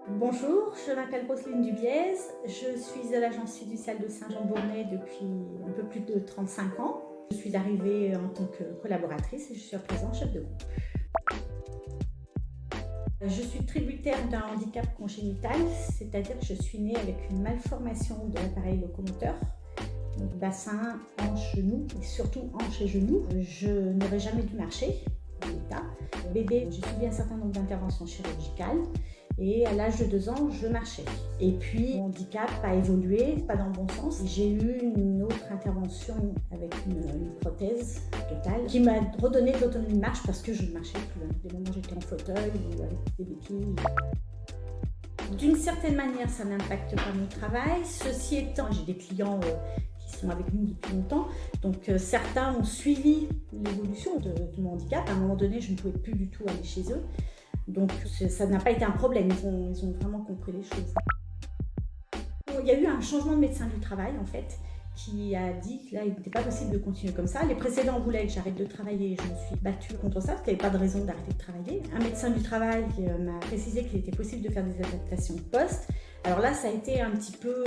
Bonjour, je m'appelle Roselyne Dubiez, je suis à l'agence fiduciaire de Saint-Jean-de-Bournay depuis un peu plus de 35 ans. Je suis arrivée en tant que collaboratrice et je suis à présent chef de groupe. Je suis tributaire d'un handicap congénital, c'est-à-dire que je suis née avec une malformation de l'appareil locomoteur, donc bassin, hanche, genou et surtout hanche et genou. Je n'aurais jamais dû marcher en l'état. Bébé, j'ai subi un certain nombre d'interventions chirurgicales. Et à l'âge de 2 ans, je marchais. Et puis, mon handicap a évolué, pas dans le bon sens. J'ai eu une autre intervention avec une prothèse totale qui m'a redonné de l'autonomie de marche parce que je ne marchais plus. Des moments où j'étais en fauteuil ou avec des béquilles. D'une certaine manière, ça n'impacte pas mon travail. Ceci étant, j'ai des clients qui sont avec nous depuis longtemps. Donc certains ont suivi l'évolution de mon handicap. À un moment donné, je ne pouvais plus du tout aller chez eux. Donc ça n'a pas été un problème, ils ont vraiment compris les choses. Il y a eu un changement de médecin du travail en fait, qui a dit que là il n'était pas possible de continuer comme ça. Les précédents voulaient que j'arrête de travailler et je me suis battue contre ça, parce qu'il n'y avait pas de raison d'arrêter de travailler. Un médecin du travail m'a précisé qu'il était possible de faire des adaptations de poste. Alors là, ça a été un petit peu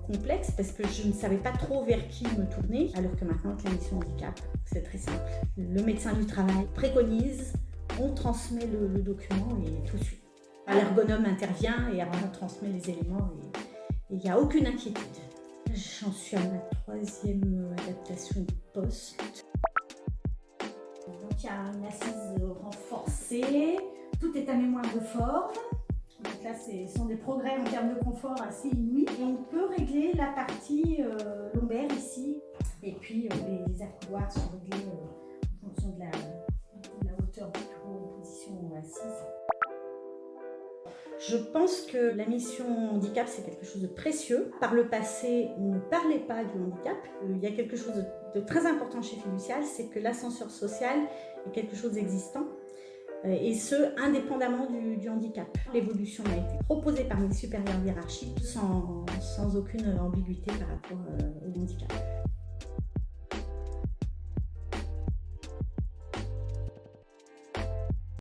complexe parce que je ne savais pas trop vers qui me tourner, alors que maintenant, avec la mission handicap, c'est très simple. Le médecin du travail préconise, on transmet le document et tout suit. L'ergonome intervient et après on transmet les éléments et il n'y a aucune inquiétude. J'en suis à ma 3e adaptation de poste. Donc il y a une assise renforcée, tout est à mémoire de forme. Donc là, ce sont des progrès en termes de confort assez inouïs. Et on peut régler la partie lombaire ici. Et puis les accoudoirs sont réglés en fonction de la hauteur du bureau en position assise. Je pense que la mission handicap, c'est quelque chose de précieux. Par le passé, on ne parlait pas du handicap. Il y a quelque chose de très important chez Fiducial, c'est que l'ascenseur social est quelque chose d'existant. Et ce, indépendamment du handicap. L'évolution a été proposée par mes supérieurs hiérarchiques sans aucune ambiguïté par rapport au handicap.